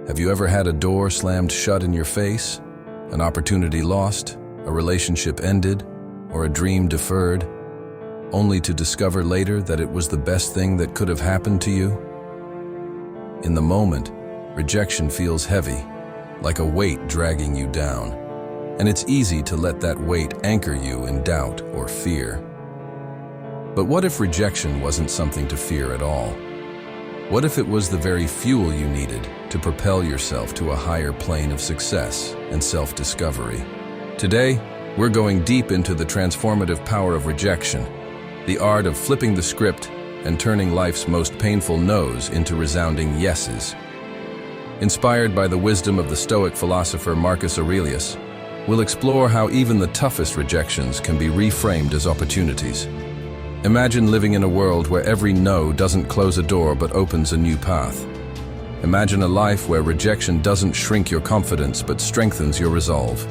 Have you ever had a door slammed shut in your face, an opportunity lost, a relationship ended, or a dream deferred, only to discover later that it was the best thing that could have happened to you? In the moment, rejection feels heavy, like a weight dragging you down, and it's easy to let that weight anchor you in doubt or fear. But what if rejection wasn't something to fear at all? What if it was the very fuel you needed to propel yourself to a higher plane of success and self-discovery? Today, we're going deep into the transformative power of rejection, the art of flipping the script and turning life's most painful no's into resounding yeses. Inspired by the wisdom of the Stoic philosopher Marcus Aurelius, we'll explore how even the toughest rejections can be reframed as opportunities. Imagine living in a world where every no doesn't close a door but opens a new path. Imagine a life where rejection doesn't shrink your confidence but strengthens your resolve.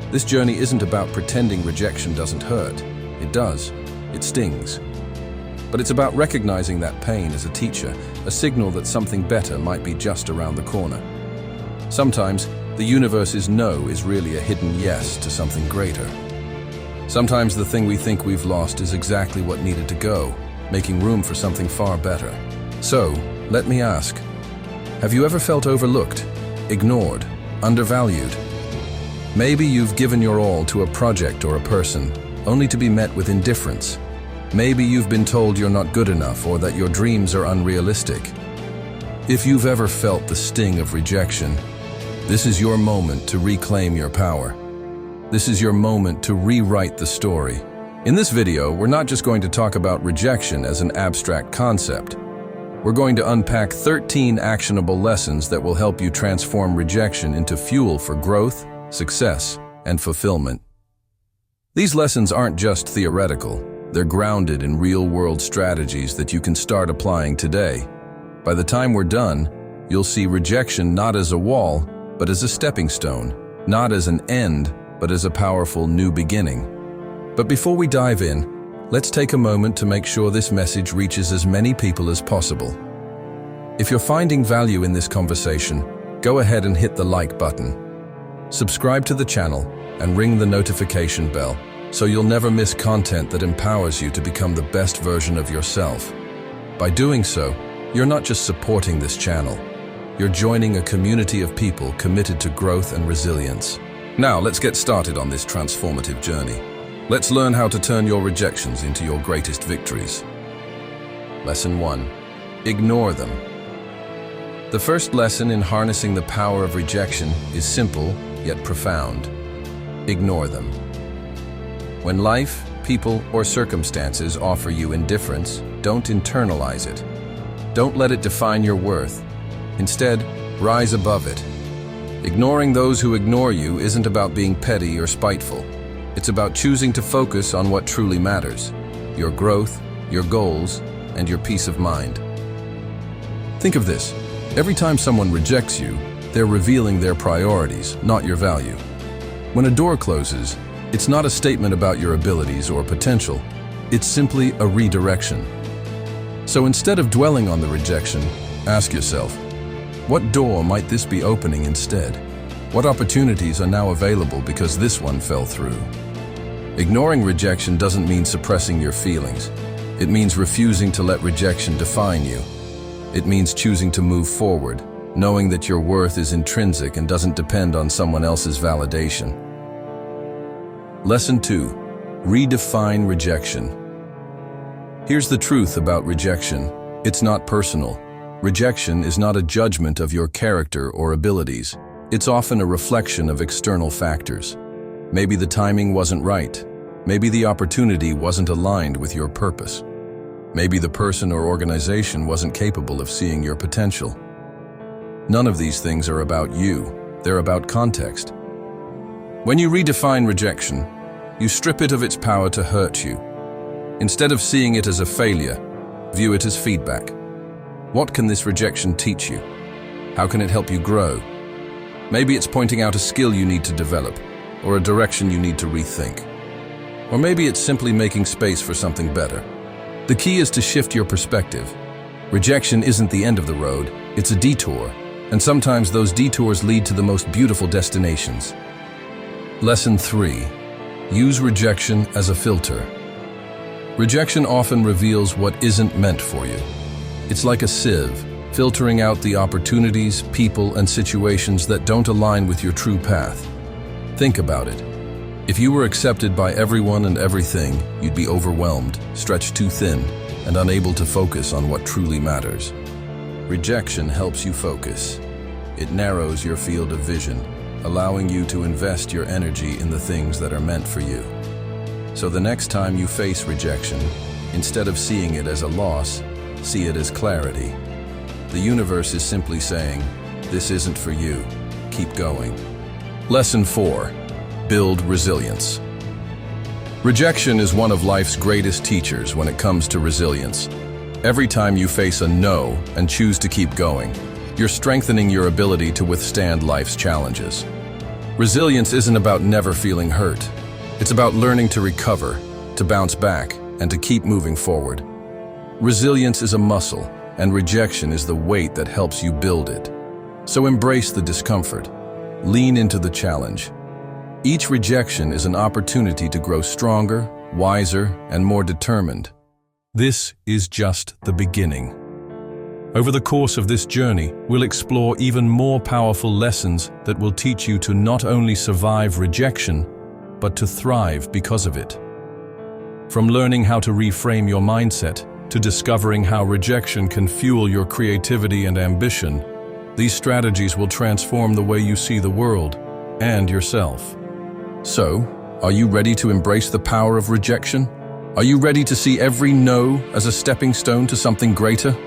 This journey isn't about pretending rejection doesn't hurt. It does. It stings. But it's about recognizing that pain as a teacher, a signal that something better might be just around the corner. Sometimes, the universe's no is really a hidden yes to something greater. Sometimes the thing we think we've lost is exactly what needed to go, making room for something far better. So, let me ask, have you ever felt overlooked, ignored, undervalued? Maybe you've given your all to a project or a person, only to be met with indifference. Maybe you've been told you're not good enough or that your dreams are unrealistic. If you've ever felt the sting of rejection, this is your moment to reclaim your power. This is your moment to rewrite the story. In this video, we're not just going to talk about rejection as an abstract concept. We're going to unpack 13 actionable lessons that will help you transform rejection into fuel for growth, success, and fulfillment. These lessons aren't just theoretical. They're grounded in real-world strategies that you can start applying today. By the time we're done, you'll see rejection not as a wall, but as a stepping stone, not as an end, but as a powerful new beginning. But before we dive in, let's take a moment to make sure this message reaches as many people as possible. If you're finding value in this conversation, go ahead and hit the like button. Subscribe to the channel and ring the notification bell so you'll never miss content that empowers you to become the best version of yourself. By doing so, you're not just supporting this channel, you're joining a community of people committed to growth and resilience. Now, let's get started on this transformative journey. Let's learn how to turn your rejections into your greatest victories. Lesson 1. Ignore them. The first lesson in harnessing the power of rejection is simple, yet profound. Ignore them. When life, people, or circumstances offer you indifference, don't internalize it. Don't let it define your worth. Instead, rise above it. Ignoring those who ignore you isn't about being petty or spiteful. It's about choosing to focus on what truly matters: your growth, your goals, and your peace of mind. Think of this. Every time someone rejects you, they're revealing their priorities, not your value. When a door closes, it's not a statement about your abilities or potential. It's simply a redirection. So instead of dwelling on the rejection, ask yourself, what door might this be opening instead? What opportunities are now available because this one fell through? Ignoring rejection doesn't mean suppressing your feelings. It means refusing to let rejection define you. It means choosing to move forward, knowing that your worth is intrinsic and doesn't depend on someone else's validation. Lesson 2. Redefine rejection. Here's the truth about rejection. It's not personal. Rejection is not a judgment of your character or abilities. It's often a reflection of external factors. Maybe the timing wasn't right. Maybe the opportunity wasn't aligned with your purpose. Maybe the person or organization wasn't capable of seeing your potential. None of these things are about you. They're about context. When you redefine rejection, you strip it of its power to hurt you. Instead of seeing it as a failure, view it as feedback. What can this rejection teach you? How can it help you grow? Maybe it's pointing out a skill you need to develop, or a direction you need to rethink. Or maybe it's simply making space for something better. The key is to shift your perspective. Rejection isn't the end of the road, it's a detour, And sometimes those detours lead to the most beautiful destinations. Lesson 3. Use rejection as a filter. Rejection often reveals what isn't meant for you. It's like a sieve, filtering out the opportunities, people, and situations that don't align with your true path. Think about it. If you were accepted by everyone and everything, you'd be overwhelmed, stretched too thin, and unable to focus on what truly matters. Rejection helps you focus. It narrows your field of vision, allowing you to invest your energy in the things that are meant for you. So the next time you face rejection, instead of seeing it as a loss, see it as clarity. The universe is simply saying, "This isn't for you. Keep going." Lesson 4. Build resilience. Rejection is one of life's greatest teachers when it comes to resilience. Every time you face a no and choose to keep going, you're strengthening your ability to withstand life's challenges. Resilience isn't about never feeling hurt. It's about learning to recover, to bounce back, and to keep moving forward. Resilience is a muscle, and rejection is the weight that helps you build it. So embrace the discomfort. Lean into the challenge. Each rejection is an opportunity to grow stronger, wiser, and more determined. This is just the beginning. Over the course of this journey, we'll explore even more powerful lessons that will teach you to not only survive rejection, but to thrive because of it. From learning how to reframe your mindset to discovering how rejection can fuel your creativity and ambition, these strategies will transform the way you see the world and yourself. So, are you ready to embrace the power of rejection? Are you ready to see every no as a stepping stone to something greater?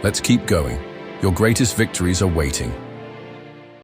Let's keep going. Your greatest victories are waiting.